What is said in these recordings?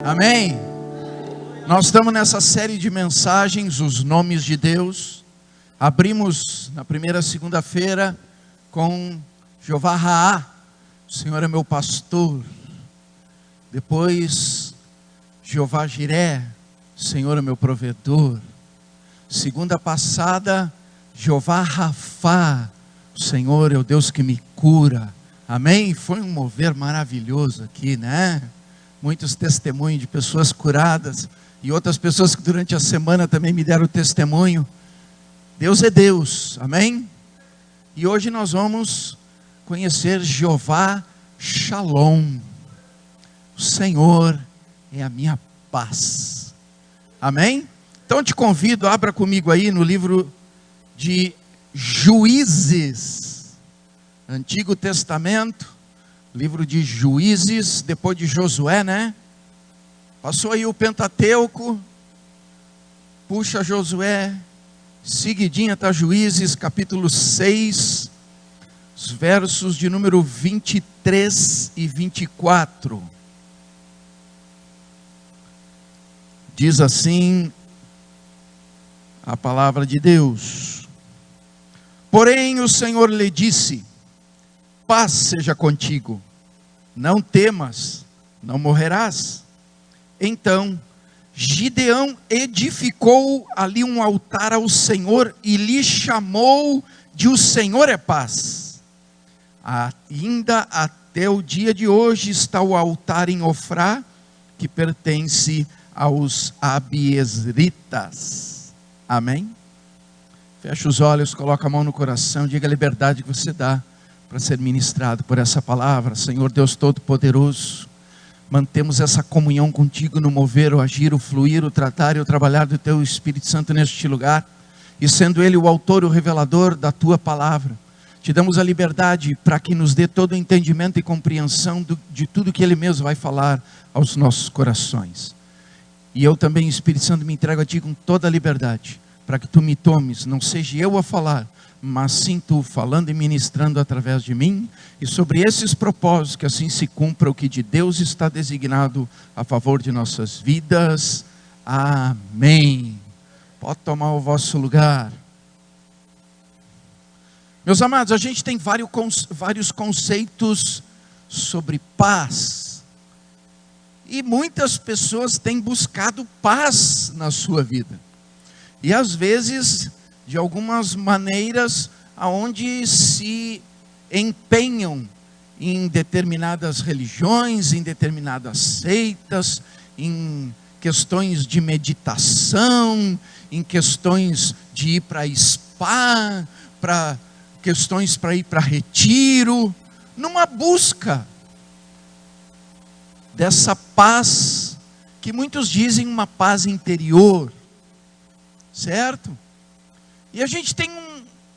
Amém? Nós estamos nessa série de mensagens, os nomes de Deus. Abrimos na primeira segunda-feira com Jeová Raá, o Senhor é meu pastor. Depois, Jeová Jiré, o Senhor é meu provedor. Segunda passada, Jeová Rafá, o Senhor é o Deus que me cura. Amém? Foi um mover maravilhoso aqui, né? Muitos testemunhos de pessoas curadas e outras pessoas que durante a semana também me deram testemunho. Deus é Deus, amém? E hoje nós vamos conhecer Jeová Shalom. O Senhor é a minha paz, amém? Então te convido, abra comigo aí no livro de Juízes, Antigo Testamento. Livro de Juízes, depois de Josué, né? Passou aí o Pentateuco, puxa Josué, seguidinha está Juízes, capítulo 6, os versos de número 23 e 24. Diz assim a palavra de Deus: Porém o Senhor lhe disse: paz seja contigo, não temas, não morrerás. Então Gideão edificou ali um altar ao Senhor e lhe chamou de o Senhor é paz. Ainda até o dia de hoje está o altar em Ofrá, que pertence aos abiezritas. Amém? Fecha os olhos, coloca a mão no coração, diga a liberdade que você dá para ser ministrado por essa palavra. Senhor Deus Todo-Poderoso, mantemos essa comunhão contigo no mover, o agir, o fluir, o tratar e o trabalhar do teu Espírito Santo neste lugar, e sendo ele o autor e o revelador da tua palavra, te damos a liberdade para que nos dê todo o entendimento e compreensão de tudo que ele mesmo vai falar aos nossos corações. E eu também, Espírito Santo, me entrego a ti com toda a liberdade, para que tu me tomes, não seja eu a falar, mas sim tu falando e ministrando através de mim, e sobre esses propósitos que assim se cumpra o que de Deus está designado a favor de nossas vidas. Amém. Pode tomar o vosso lugar. Meus amados, a gente tem vários conceitos sobre paz, e muitas pessoas têm buscado paz na sua vida, e às vezes de algumas maneiras aonde se empenham em determinadas religiões, em determinadas seitas, em questões de meditação, em questões de ir para spa, para questões para ir para retiro, numa busca dessa paz que muitos dizem uma paz interior, certo? E a gente tem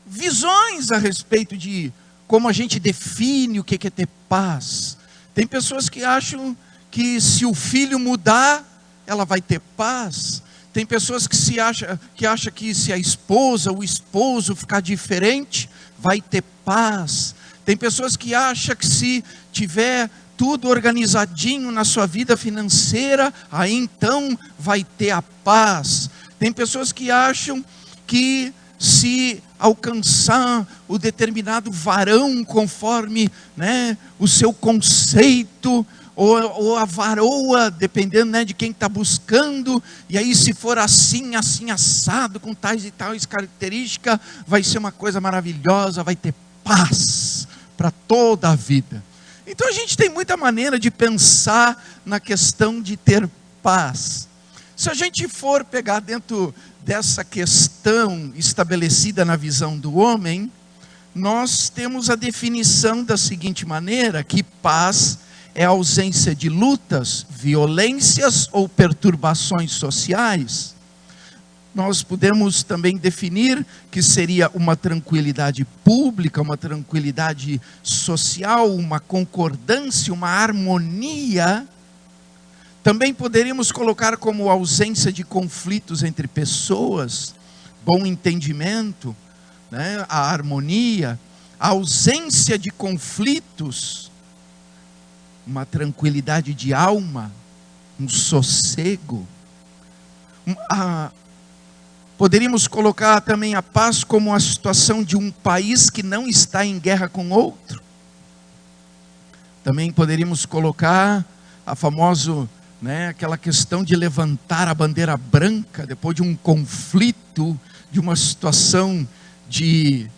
visões a respeito de como a gente define o que é ter paz. Tem pessoas que acham que se o filho mudar, ela vai ter paz. Tem pessoas que acham que se a esposa, o esposo ficar diferente, vai ter paz. Tem pessoas que acham que se tiver tudo organizadinho na sua vida financeira, aí então vai ter a paz. Tem pessoas que acham que se alcançar o determinado varão conforme, né, o seu conceito, ou a varoa, dependendo, né, de quem está buscando, e aí se for assim, assim assado, com tais e tais características, vai ser uma coisa maravilhosa, vai ter paz para toda a vida. Então a gente tem muita maneira de pensar na questão de ter paz. Se a gente for pegar dentro dessa questão estabelecida na visão do homem, nós temos a definição da seguinte maneira, que paz é a ausência de lutas, violências ou perturbações sociais. Nós podemos também definir que seria uma tranquilidade pública, uma tranquilidade social, uma concordância, uma harmonia. Também poderíamos colocar como ausência de conflitos entre pessoas, bom entendimento, né, a harmonia, a ausência de conflitos, uma tranquilidade de alma, um sossego. Poderíamos colocar também a paz como a situação de um país que não está em guerra com outro. Também poderíamos colocar a famosa, aquela questão de levantar a bandeira branca depois de um conflito, de uma situação de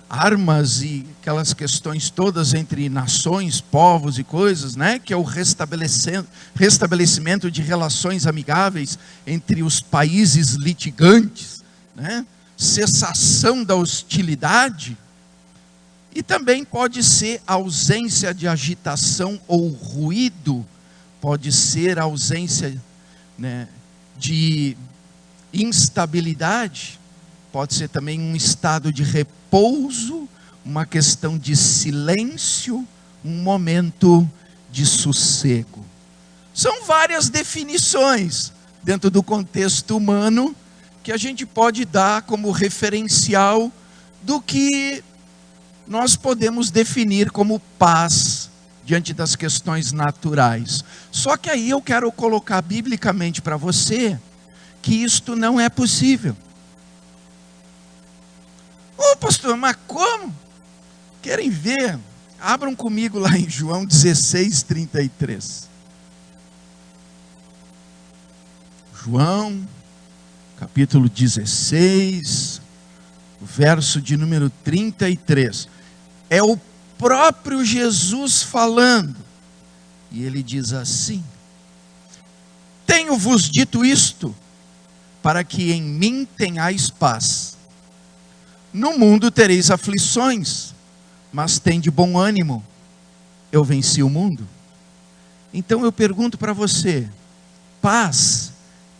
armas e aquelas questões todas entre nações, povos e coisas, que é o restabelecimento de relações amigáveis entre os países litigantes, cessação da hostilidade. E também pode ser ausência de agitação ou ruído, pode ser ausência de instabilidade, pode ser também um estado de repouso, uma questão de silêncio, um momento de sossego. São várias definições dentro do contexto humano que a gente pode dar como referencial do que nós podemos definir como paz diante das questões naturais. Só que aí eu quero colocar biblicamente para você que isto não é possível. Pastor, mas como? Querem ver? Abram comigo lá em João 16:33. João, capítulo 16, o verso de número 33. É o próprio Jesus falando. E ele diz assim: tenho-vos dito isto, para que em mim tenhais paz. No mundo tereis aflições, mas tende bom ânimo, eu venci o mundo. Então eu pergunto para você, paz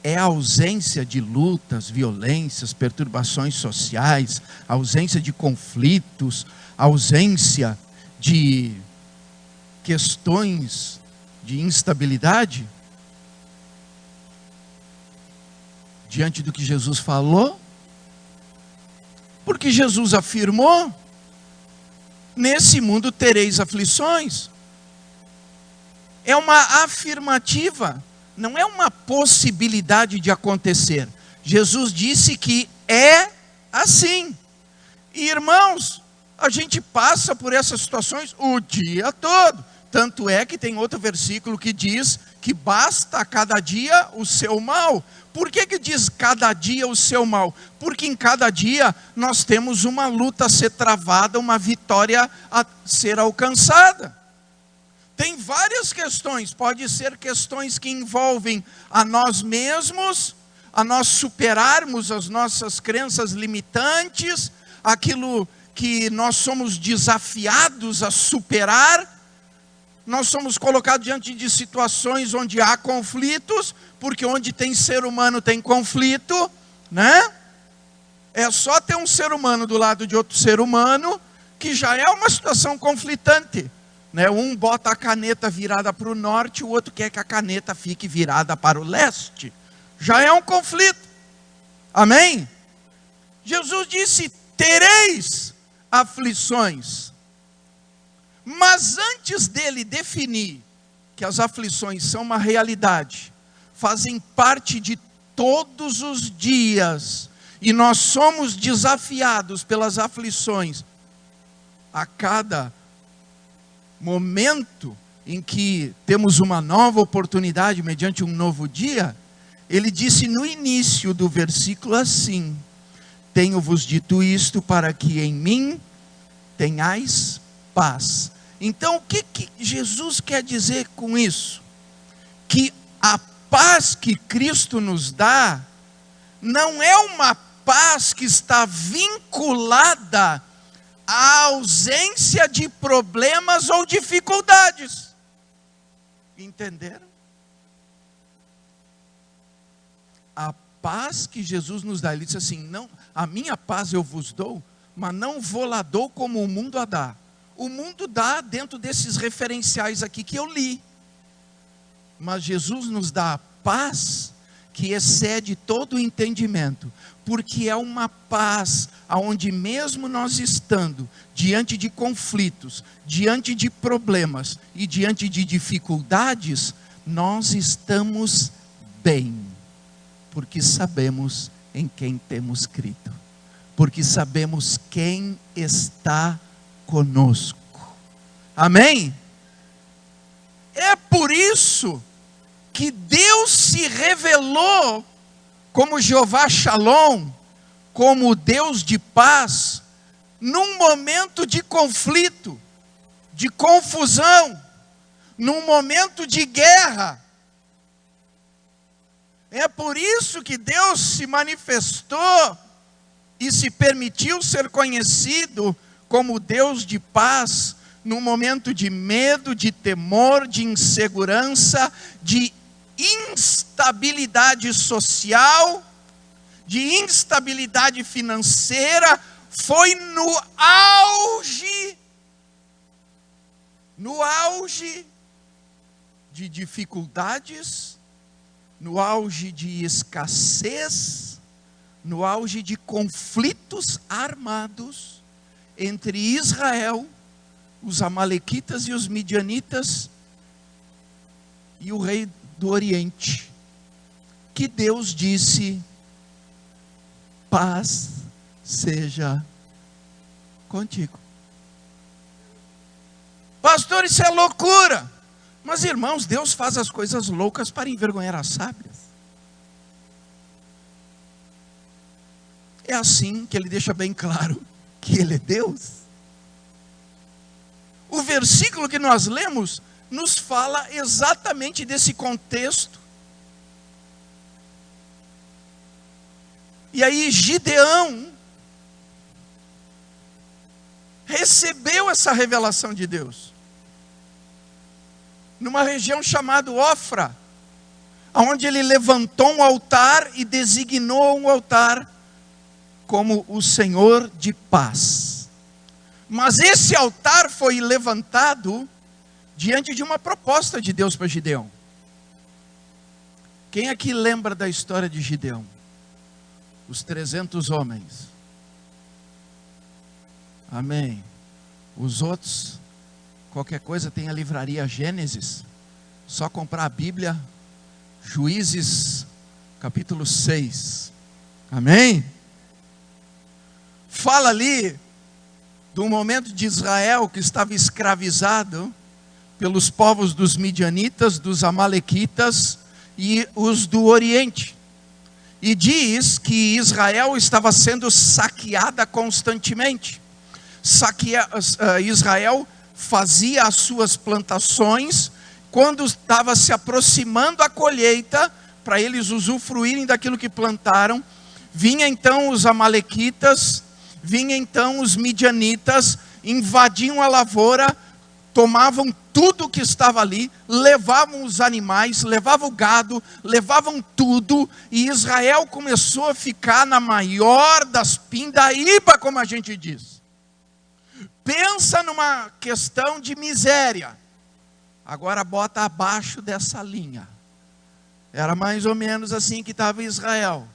é a ausência de lutas, violências, perturbações sociais, ausência de conflitos, ausência de questões de instabilidade? Diante do que Jesus falou? Porque Jesus afirmou: nesse mundo tereis aflições. É uma afirmativa, não é uma possibilidade de acontecer. Jesus disse que é assim. E irmãos, a gente passa por essas situações o dia todo. Tanto é que tem outro versículo que diz que basta a cada dia o seu mal. Por que diz cada dia o seu mal? Porque em cada dia nós temos uma luta a ser travada, uma vitória a ser alcançada. Tem várias questões, pode ser questões que envolvem a nós mesmos, a nós superarmos as nossas crenças limitantes, aquilo que nós somos desafiados a superar. Nós somos colocados diante de situações onde há conflitos, porque onde tem ser humano tem conflito, É só ter um ser humano do lado de outro ser humano, que já é uma situação conflitante, Um bota a caneta virada para o norte, o outro quer que a caneta fique virada para o leste. Já é um conflito. Amém? Jesus disse: tereis aflições. Mas antes dele definir que as aflições são uma realidade, fazem parte de todos os dias, e nós somos desafiados pelas aflições a cada momento em que temos uma nova oportunidade mediante um novo dia, ele disse no início do versículo assim: tenho-vos dito isto para que em mim tenhais paz. Então o que Jesus quer dizer com isso? Que a paz que Cristo nos dá não é uma paz que está vinculada à ausência de problemas ou dificuldades. Entenderam? A paz que Jesus nos dá, ele disse assim: não, a minha paz eu vos dou, mas não vou lá dou como o mundo a dá. O mundo dá dentro desses referenciais aqui que eu li. Mas Jesus nos dá a paz que excede todo o entendimento, porque é uma paz aonde mesmo nós estando diante de conflitos, diante de problemas e diante de dificuldades, nós estamos bem, porque sabemos em quem temos crido, porque sabemos quem está conosco. Amém? É por isso que Deus se revelou como Jeová Shalom, como Deus de paz, num momento de conflito, de confusão, num momento de guerra. É por isso que Deus se manifestou e se permitiu ser conhecido como Deus de paz, num momento de medo, de temor, de insegurança, de instabilidade social, de instabilidade financeira. Foi no auge de dificuldades, no auge de escassez, no auge de conflitos armados entre Israel, os amalequitas e os midianitas e o rei do Oriente, que Deus disse: paz seja contigo. Pastor, isso é loucura. Mas irmãos, Deus faz as coisas loucas para envergonhar as sábias. É assim que ele deixa bem claro que ele é Deus. O versículo que nós lemos nos fala exatamente desse contexto. E aí Gideão recebeu essa revelação de Deus numa região chamada Ofra, onde ele levantou um altar e designou um altar como o Senhor de paz. Mas esse altar foi levantado diante de uma proposta de Deus para Gideão. Quem aqui lembra da história de Gideão? Os 300 homens. Amém. Os outros, qualquer coisa, tem a livraria Gênesis. Só comprar a Bíblia, Juízes, capítulo 6. Amém? Fala ali do momento de Israel que estava escravizado pelos povos dos midianitas, dos amalequitas e os do Oriente. E diz que Israel estava sendo saqueada constantemente. Israel fazia as suas plantações, quando estava se aproximando a colheita, para eles usufruírem daquilo que plantaram, vinha então os amalequitas, vinha então os midianitas, invadiam a lavoura, tomavam tudo que estava ali, levavam os animais, levavam o gado, levavam tudo, e Israel começou a ficar na maior das pindaíba, como a gente diz. Pensa numa questão de miséria. Agora bota abaixo dessa linha. Era mais ou menos assim que estava Israel.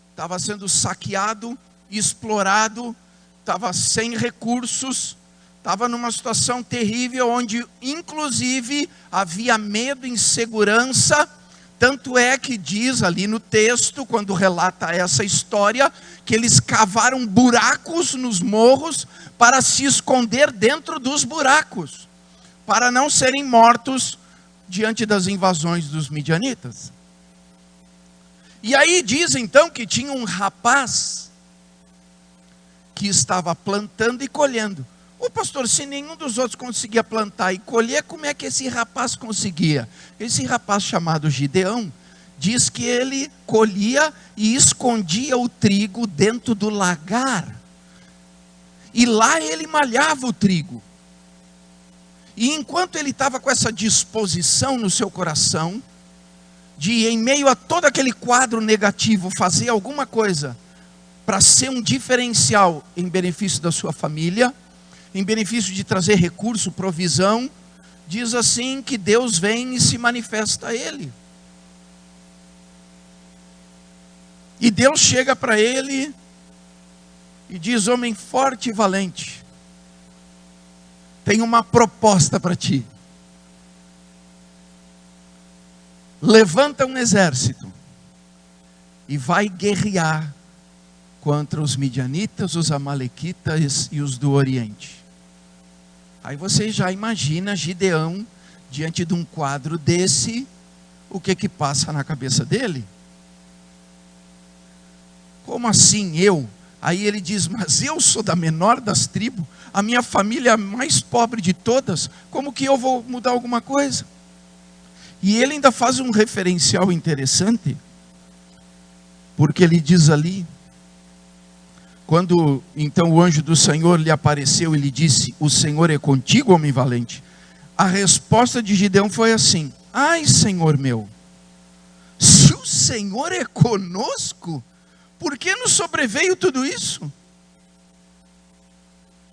Estava sendo saqueado, explorado, estava sem recursos, estava numa situação terrível, onde inclusive havia medo, insegurança. Tanto é que diz ali no texto, quando relata essa história, que eles cavaram buracos nos morros para se esconder dentro dos buracos, para não serem mortos diante das invasões dos midianitas. E aí diz então que tinha um rapaz que estava plantando e colhendo. Ô pastor, se nenhum dos outros conseguia plantar e colher, como é que esse rapaz conseguia? Esse rapaz chamado Gideão, diz que ele colhia e escondia o trigo dentro do lagar. E lá ele malhava o trigo. E enquanto ele estava com essa disposição no seu coração, de em meio a todo aquele quadro negativo, fazer alguma coisa para ser um diferencial em benefício da sua família, em benefício de trazer recurso, provisão, diz assim que Deus vem e se manifesta a ele. E Deus chega para ele e diz: homem forte e valente, tenho uma proposta para ti. levanta um exército e vai guerrear contra os midianitas, os amalequitas e os do Oriente. Aí você já imagina Gideão diante de um quadro desse, o que passa na cabeça dele? Como assim eu? Aí ele diz, mas eu sou da menor das tribos, a minha família é a mais pobre de todas, como que eu vou mudar alguma coisa? E ele ainda faz um referencial interessante, porque ele diz ali, quando então o anjo do Senhor lhe apareceu e lhe disse, o Senhor é contigo, homem valente. A resposta de Gideão foi assim, ai Senhor meu, se o Senhor é conosco, por que nos sobreveio tudo isso?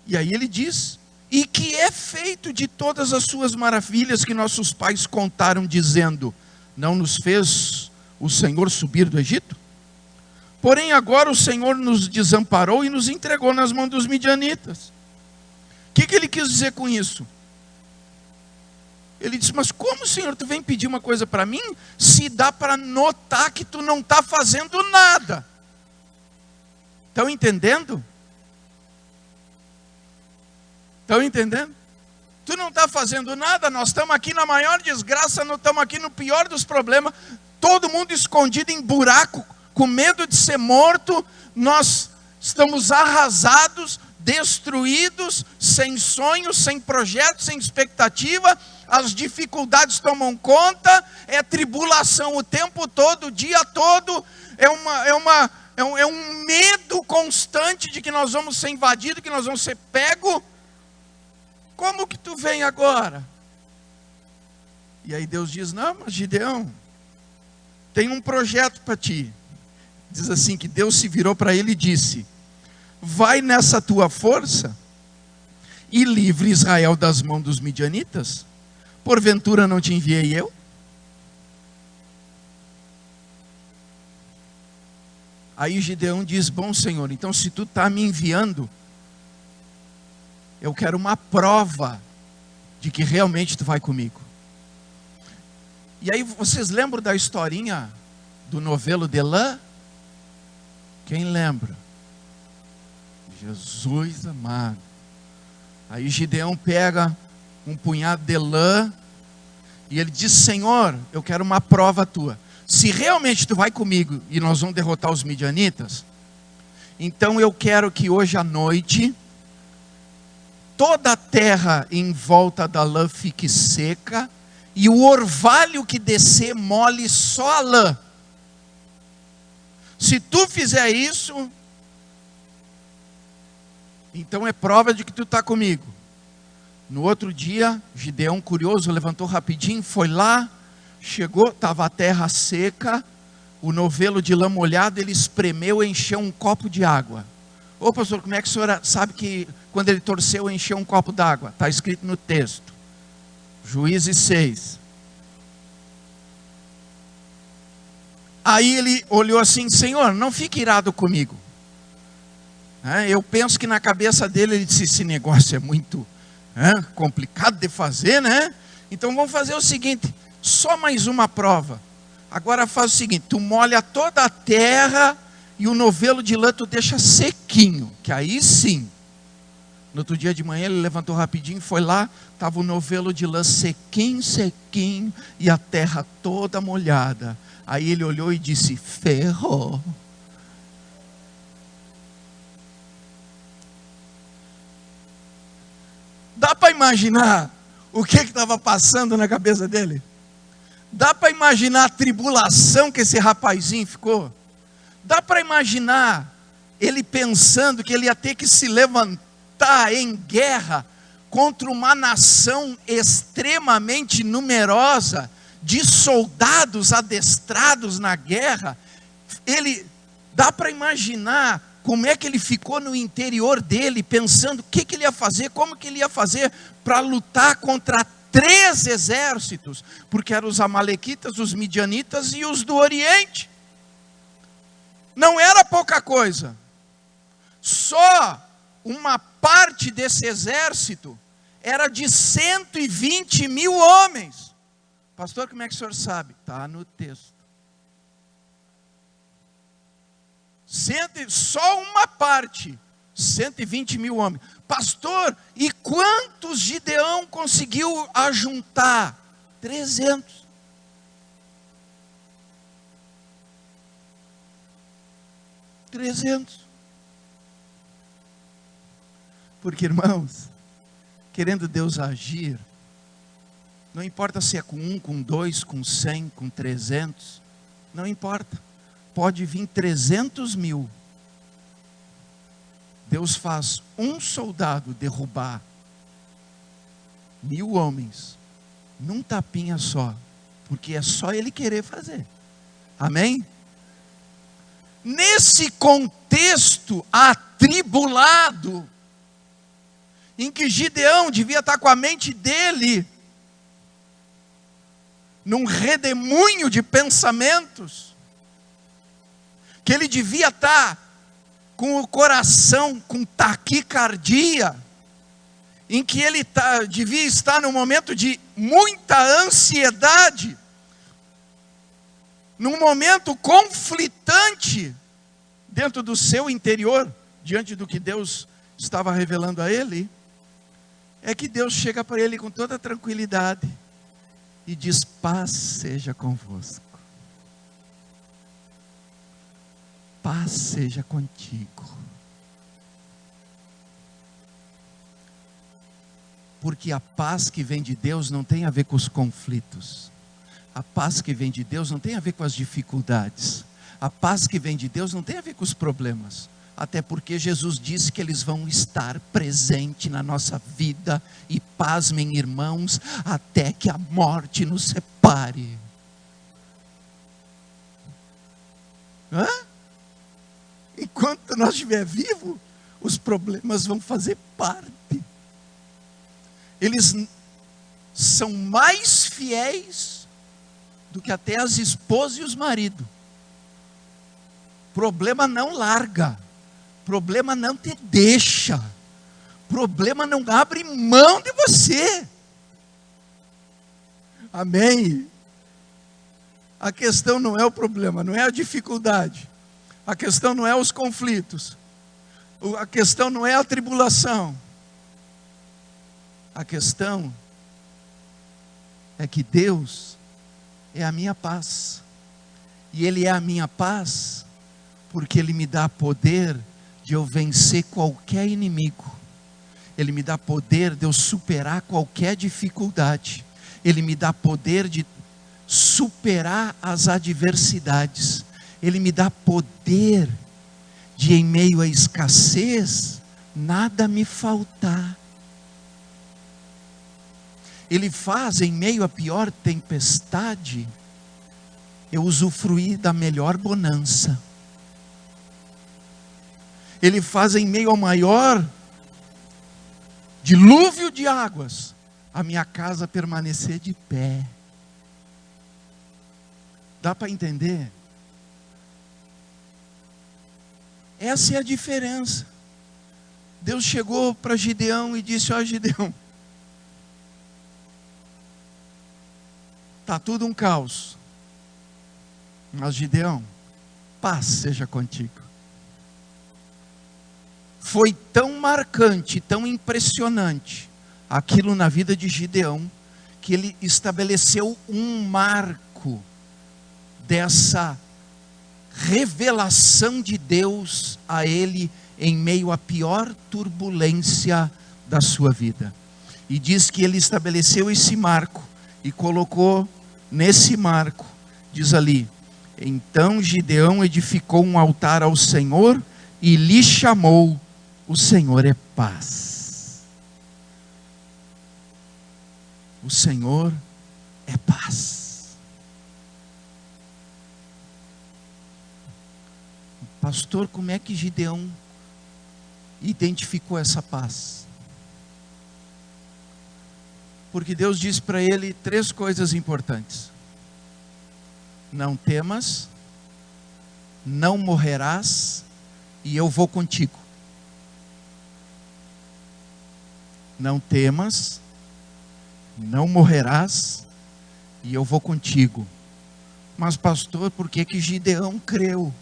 E aí ele diz, e que é feito de todas as suas maravilhas que nossos pais contaram, dizendo, não nos fez o Senhor subir do Egito? Porém agora o Senhor nos desamparou e nos entregou nas mãos dos midianitas. O que ele quis dizer com isso? Ele disse, mas como, Senhor, tu vem pedir uma coisa para mim, se dá para notar que tu não está fazendo nada? Estão entendendo? Estão entendendo? Tu não está fazendo nada, nós estamos aqui na maior desgraça, nós estamos aqui no pior dos problemas, todo mundo escondido em buraco, com medo de ser morto, nós estamos arrasados, destruídos, sem sonhos, sem projetos, sem expectativa, as dificuldades tomam conta, é tribulação o tempo todo, o dia todo, é um medo constante de que nós vamos ser invadidos, que nós vamos ser pegos. Como que tu vem agora? E aí Deus diz, não, mas Gideão, tem um projeto para ti. Diz assim, que Deus se virou para ele e disse, vai nessa tua força e livre Israel das mãos dos midianitas? Porventura não te enviei eu? Aí Gideão diz, bom Senhor, então se tu está me enviando, eu quero uma prova de que realmente tu vai comigo. E aí vocês lembram da historinha do novelo de lã? Quem lembra? Jesus amado. Aí Gideão pega um punhado de lã e ele diz, Senhor, eu quero uma prova tua. Se realmente tu vai comigo e nós vamos derrotar os midianitas, então eu quero que hoje à noite toda a terra em volta da lã fique seca e o orvalho que descer molhe só a lã. Se tu fizer isso, então é prova de que tu está comigo. No outro dia, Gideão, curioso, levantou rapidinho, foi lá, chegou, estava a terra seca, o novelo de lã molhado, ele espremeu e encheu um copo de água. Ô pastor, como é que o senhor sabe que quando ele torceu, encheu um copo d'água? Está escrito no texto, Juízes 6. Aí ele olhou assim, Senhor, não fique irado comigo. Eu penso que na cabeça dele, ele disse, esse negócio é muito complicado de fazer, né? Então vamos fazer o seguinte, só mais uma prova. Agora faz o seguinte, tu molha toda a terra e o novelo de lã tu deixa sequinho, que aí sim. No outro dia de manhã ele levantou rapidinho, foi lá, estava o novelo de lã sequinho, sequinho e a terra toda molhada. Aí ele olhou e disse, ferrou. Dá para imaginar o que estava passando na cabeça dele? Dá para imaginar a tribulação que esse rapazinho ficou? Dá para imaginar ele pensando que ele ia ter que se levantar em guerra contra uma nação extremamente numerosa, de soldados adestrados na guerra? Dá para imaginar como é que ele ficou no interior dele, pensando o que ele ia fazer, como que ele ia fazer para lutar contra 3 exércitos, porque eram os amalequitas, os midianitas e os do Oriente. Não era pouca coisa. Só uma parte desse exército era de 120 mil homens. Pastor, como é que o senhor sabe? Está no texto. Só uma parte, 120 mil homens. Pastor, e quantos Gideão conseguiu ajuntar? 300. Porque, irmãos, querendo Deus agir, não importa se é com 1, com 2, com 100, com 300, não importa. Pode vir 300 mil. Deus faz um soldado derrubar 1000 homens num tapinha só, porque é só ele querer fazer. Amém? Nesse contexto atribulado, em que Gideão devia estar com a mente dele num redemoinho de pensamentos, que ele devia estar com o coração com taquicardia, em que ele devia estar num momento de muita ansiedade, num momento conflitante dentro do seu interior, diante do que Deus estava revelando a ele, é que Deus chega para ele com toda tranquilidade e diz: paz seja convosco. Paz seja contigo. Porque a paz que vem de Deus não tem a ver com os conflitos. A paz que vem de Deus não tem a ver com as dificuldades. A paz que vem de Deus não tem a ver com os problemas. Até porque Jesus disse que eles vão estar presentes na nossa vida. E pasmem, irmãos, até que a morte nos separe. Hã? Enquanto nós estiver vivo, os problemas vão fazer parte. Eles são mais fiéis do que até as esposas e os maridos. Problema não larga. Problema não te deixa. Problema não abre mão de você. Amém? A questão não é o problema, não é a dificuldade. A questão não é os conflitos. A questão não é a tribulação. A questão é que Deus é a minha paz. E Ele é a minha paz porque Ele me dá poder de eu vencer qualquer inimigo. Ele me dá poder de eu superar qualquer dificuldade. Ele me dá poder de superar as adversidades. Ele me dá poder de, em meio à escassez, nada me faltar. Ele faz, em meio à pior tempestade, eu usufruir da melhor bonança. Ele faz, em meio ao maior dilúvio de águas, a minha casa permanecer de pé. Dá para entender? Essa é a diferença. Deus chegou para Gideão e disse: ó Gideão, está tudo um caos, mas Gideão, paz seja contigo. Foi tão marcante, tão impressionante aquilo na vida de Gideão, que ele estabeleceu um marco dessa revelação de Deus a ele em meio à pior turbulência da sua vida. E diz que ele estabeleceu esse marco e colocou nesse marco, diz ali: então Gideão edificou um altar ao Senhor e lhe chamou: o Senhor é paz. O Senhor é paz. Pastor, como é que Gideão identificou essa paz? Porque Deus disse para ele 3 coisas importantes: não temas, não morrerás, e eu vou contigo. Não temas, não morrerás, e eu vou contigo. Mas pastor, por que que Gideão creu?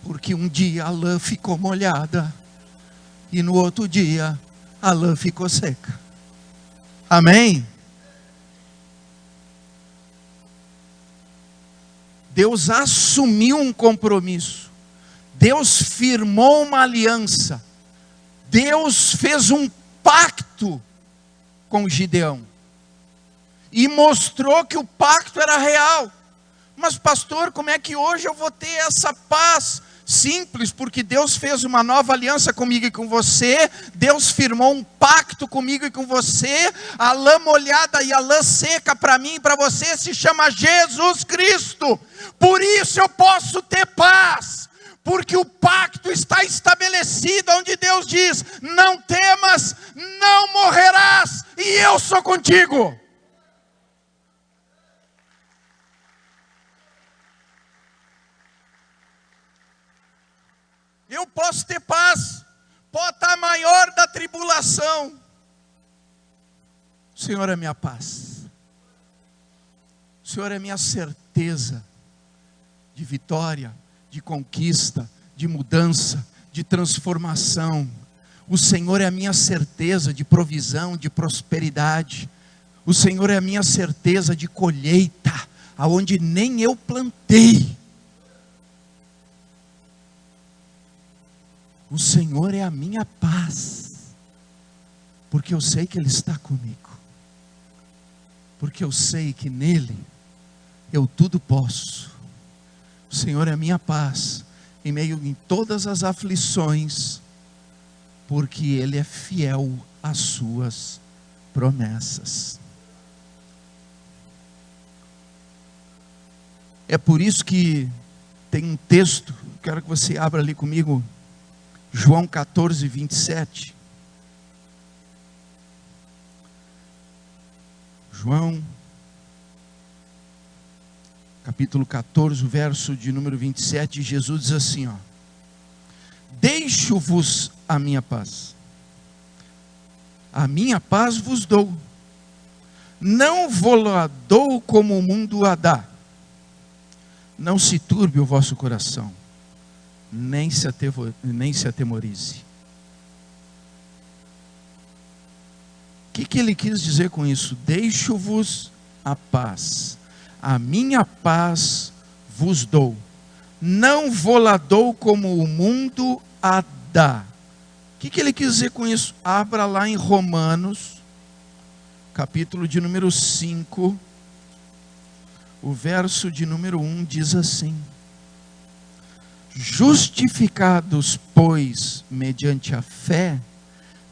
Porque um dia a lã ficou molhada e no outro dia a lã ficou seca. Amém? Deus assumiu um compromisso. Deus firmou uma aliança. Deus fez um pacto com Gideão. E mostrou que o pacto era real. Mas pastor, como é que hoje eu vou ter essa paz? Simples, porque Deus fez uma nova aliança comigo e com você. Deus firmou um pacto comigo e com você. A lã molhada e a lã seca para mim e para você se chama Jesus Cristo. Por isso eu posso ter paz. Porque o pacto está estabelecido, onde Deus diz: não temas, não morrerás, e eu sou contigo. Eu posso ter paz, pode estar maior da tribulação. O Senhor é minha paz. O Senhor é minha certeza de vitória, de conquista, de mudança, de transformação. O Senhor é a minha certeza de provisão, de prosperidade. O Senhor é a minha certeza de colheita, aonde nem eu plantei. O Senhor é a minha paz, porque eu sei que Ele está comigo, porque eu sei que nele eu tudo posso. O Senhor é a minha paz, em meio em todas as aflições, porque Ele é fiel às suas promessas. É por isso que tem um texto, quero que você abra ali comigo, João 14, 27. João, capítulo 14, verso de número 27, Jesus diz assim, deixo-vos a minha paz vos dou, não vou-la dou como o mundo a dá, não se turbe o vosso coração, nem se atemorize. O que ele quis dizer com isso? Deixo-vos a minha paz vos dou, não vou-la dou como o mundo a dá. O que ele quis dizer com isso? Abra lá em Romanos, capítulo de número 5, o verso de número 1 diz assim: justificados, pois, mediante a fé,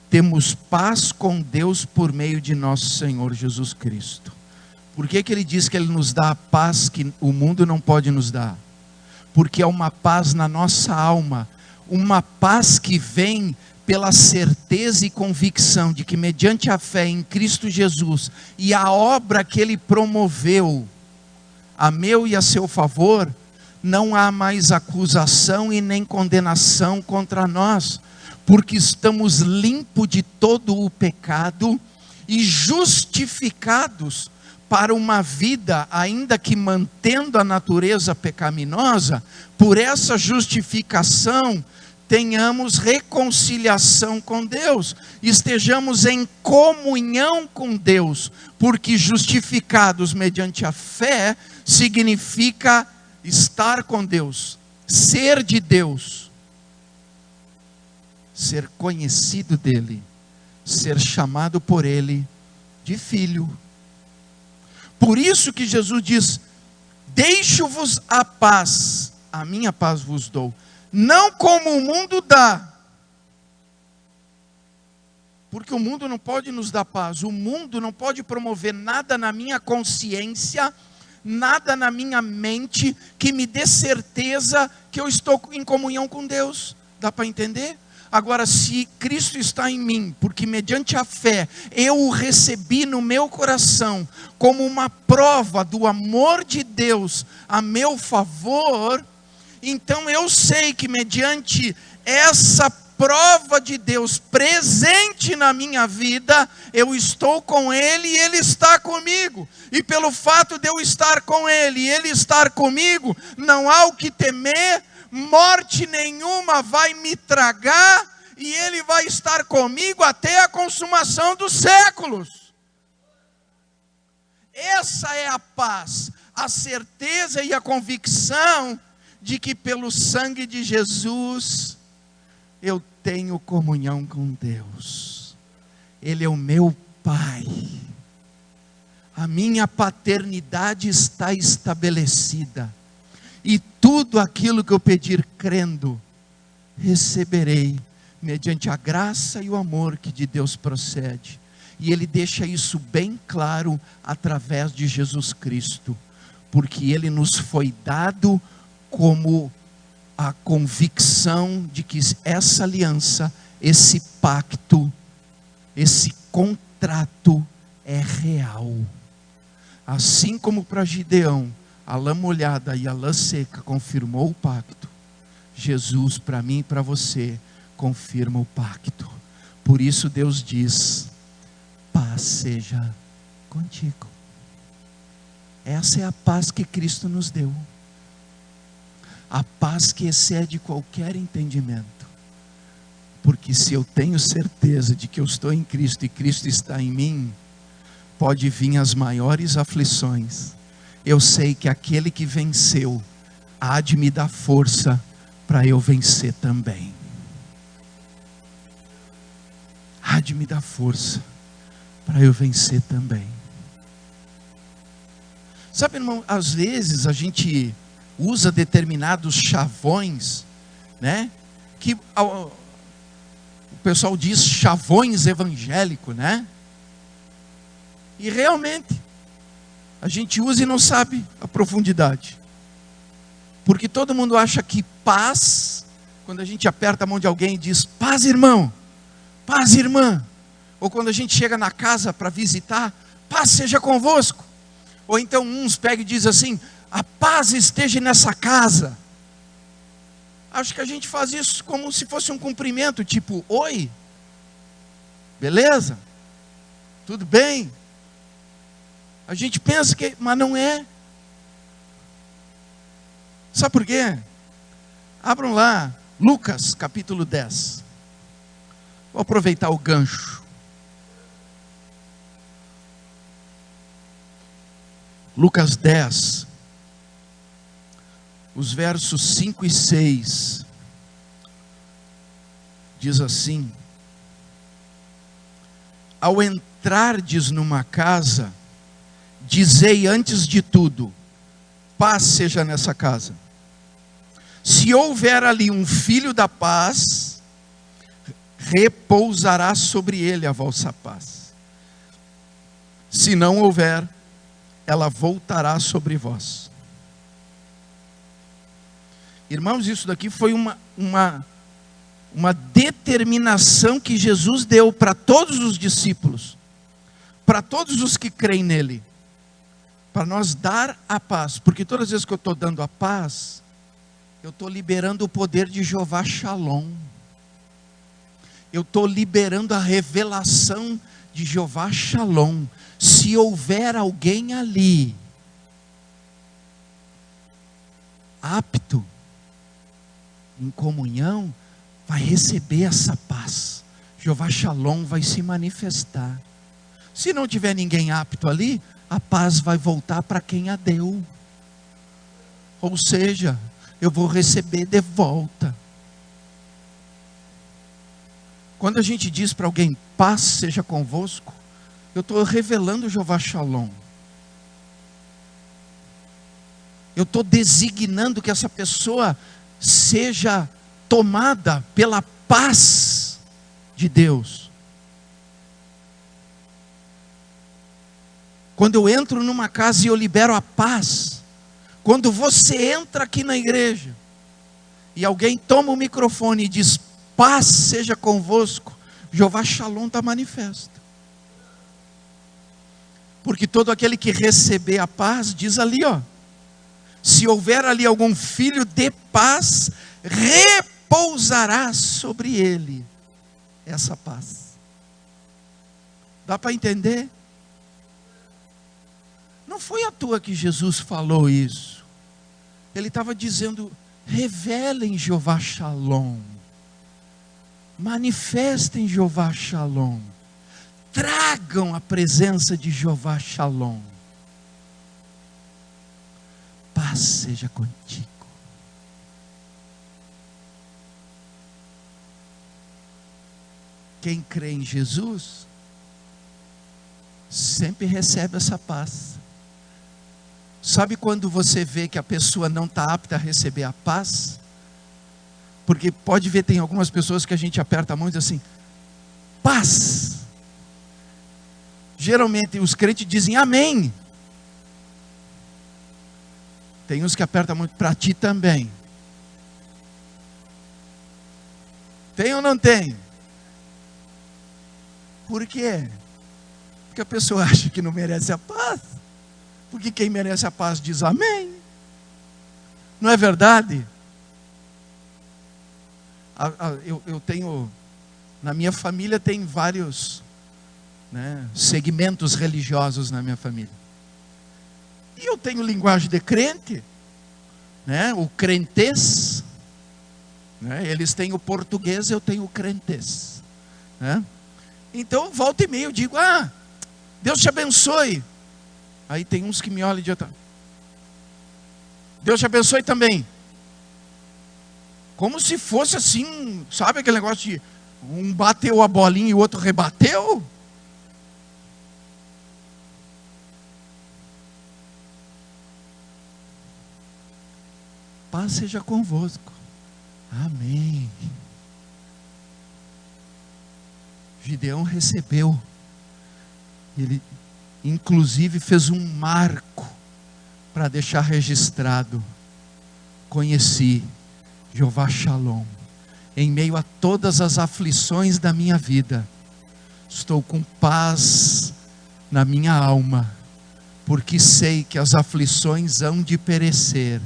temos paz com Deus por meio de nosso Senhor Jesus Cristo. Por que ele diz que Ele nos dá a paz que o mundo não pode nos dar? Porque é uma paz na nossa alma, uma paz que vem pela certeza e convicção de que mediante a fé em Cristo Jesus e a obra que Ele promoveu a meu e a seu favor, não há mais acusação e nem condenação contra nós, porque estamos limpos de todo o pecado e justificados para uma vida, ainda que mantendo a natureza pecaminosa. Por essa justificação, tenhamos reconciliação com Deus, estejamos em comunhão com Deus, porque justificados mediante a fé, significa estar com Deus, ser de Deus, ser conhecido dEle, ser chamado por Ele de filho. Por isso que Jesus diz: deixo-vos a minha paz vos dou, não como o mundo dá, porque o mundo não pode nos dar paz, o mundo não pode promover nada na minha consciência, nada na minha mente que me dê certeza que eu estou em comunhão com Deus. Dá para entender? Agora, se Cristo está em mim, porque mediante a fé eu o recebi no meu coração como uma prova do amor de Deus a meu favor, então eu sei que mediante essa prova de Deus presente na minha vida, eu estou com Ele e Ele está comigo. E pelo fato de eu estar com Ele e Ele estar comigo, não há o que temer, morte nenhuma vai me tragar, e Ele vai estar comigo até a consumação dos séculos. Essa é a paz, a certeza e a convicção de que pelo sangue de Jesus eu tenho comunhão com Deus. Ele é o meu Pai. A minha paternidade está estabelecida. E tudo aquilo que eu pedir crendo, receberei, mediante a graça e o amor que de Deus procede. E Ele deixa isso bem claro através de Jesus Cristo. Porque Ele nos foi dado como a convicção de que essa aliança, esse pacto, esse contrato é real. Assim como para Gideão, a lã molhada e a lã seca confirmou o pacto, Jesus para mim e para você confirma o pacto. Por isso Deus diz: paz seja contigo. Essa é a paz que Cristo nos deu. A paz que excede qualquer entendimento. Porque se eu tenho certeza de que eu estou em Cristo e Cristo está em mim, pode vir as maiores aflições. Eu sei que aquele que venceu há de me dar força para eu vencer também. Há de me dar força para eu vencer também. Sabe, irmão, às vezes a gente usa determinados chavões, né? Que o pessoal diz chavões evangélicos, né? E realmente a gente usa e não sabe a profundidade. Porque todo mundo acha que paz, quando a gente aperta a mão de alguém e diz: paz, irmão, paz, irmã. Ou quando a gente chega na casa para visitar: paz seja convosco. Ou então uns pegam e dizem assim: a paz esteja nessa casa. Acho que a gente faz isso como se fosse um cumprimento, tipo: oi, beleza? Tudo bem? A gente pensa que, mas não é. Sabe por quê? Abram lá, Lucas capítulo 10. Vou aproveitar o gancho. Lucas 10, os versos 5 e 6, diz assim: ao entrardes numa casa, dizei antes de tudo: paz seja nessa casa. Se houver ali um filho da paz, repousará sobre ele a vossa paz. Se não houver, ela voltará sobre vós. Irmãos, isso daqui foi uma determinação que Jesus deu para todos os discípulos, para todos os que creem nele, para nós dar a paz. Porque todas as vezes que eu estou dando a paz, eu estou liberando o poder de Jeová Shalom. Eu estou liberando a revelação de Jeová Shalom. Se houver alguém ali apto, em comunhão, vai receber essa paz. Jeová Shalom vai se manifestar. Se não tiver ninguém apto ali, a paz vai voltar para quem a deu. Ou seja, eu vou receber de volta. Quando a gente diz para alguém: paz seja convosco, eu estou revelando Jeová Shalom. Eu estou designando que essa pessoa seja tomada pela paz de Deus. Quando eu entro numa casa e eu libero a paz, quando você entra aqui na igreja e alguém toma o microfone e diz: paz seja convosco, Jeová Shalom está manifesto. Porque todo aquele que receber a paz, diz ali, ó, se houver ali algum filho de paz, pousará sobre ele essa paz. Dá para entender? Não foi à toa que Jesus falou isso. Ele estava dizendo: revelem Jeová Shalom, manifestem Jeová Shalom, tragam a presença de Jeová Shalom. Paz seja contigo. Quem crê em Jesus sempre recebe essa paz. Sabe quando você vê que a pessoa não está apta a receber a paz? Porque pode ver, tem algumas pessoas que a gente aperta a mão e diz assim: paz. Geralmente os crentes dizem amém. Tem uns que apertam muito: para ti também. Tem ou não tem? Por quê? Porque a pessoa acha que não merece a paz. Porque quem merece a paz diz amém. Não é verdade? Eu tenho, na minha família tem vários, segmentos religiosos na minha família. E eu tenho linguagem de crente, o crentez, eles têm o português, eu tenho o crentez, Então, volta e meia eu digo: Deus te abençoe. Aí tem uns que me olham de outra: Deus te abençoe também. Como se fosse assim, sabe aquele negócio de um bateu a bolinha e o outro rebateu? Paz seja convosco. Amém. Gideão recebeu. Ele inclusive fez um marco para deixar registrado: conheci Jeová Shalom. Em meio a todas as aflições da minha vida, estou com paz na minha alma, porque sei que as aflições hão de perecer,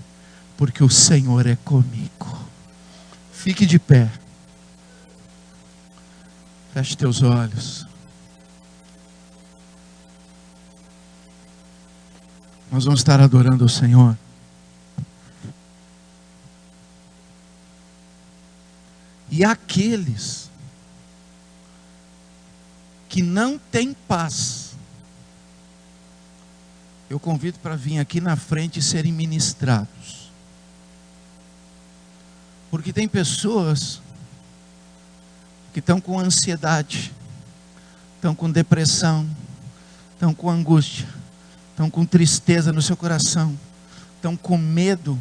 porque o Senhor é comigo. Fique de pé. Feche teus olhos. Nós vamos estar adorando o Senhor. E aqueles que não têm paz, eu convido para vir aqui na frente e serem ministrados. Porque tem pessoas que estão com ansiedade, estão com depressão, estão com angústia, estão com tristeza no seu coração, estão com medo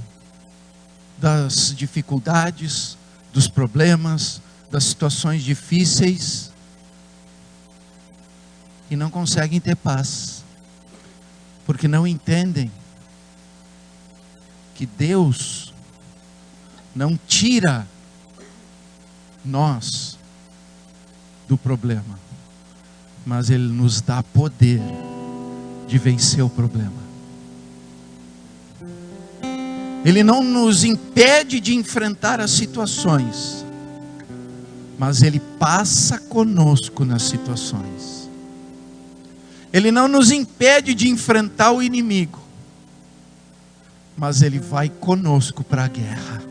das dificuldades, dos problemas, das situações difíceis, e não conseguem ter paz, porque não entendem que Deus não tira nós do problema, mas Ele nos dá poder de vencer o problema. Ele não nos impede de enfrentar as situações, mas Ele passa conosco nas situações. Ele não nos impede de enfrentar o inimigo, mas Ele vai conosco para a guerra,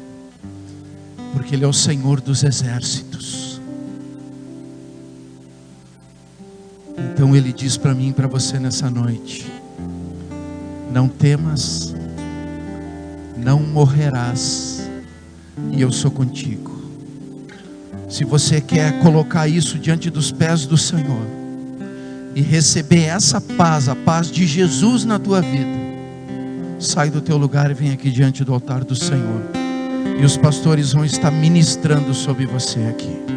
porque Ele é o Senhor dos exércitos. Então Ele diz para mim e para você nessa noite: não temas, não morrerás, e eu sou contigo. Se você quer colocar isso diante dos pés do Senhor e receber essa paz, a paz de Jesus na tua vida, sai do teu lugar e vem aqui diante do altar do Senhor, e os pastores vão estar ministrando sobre você aqui.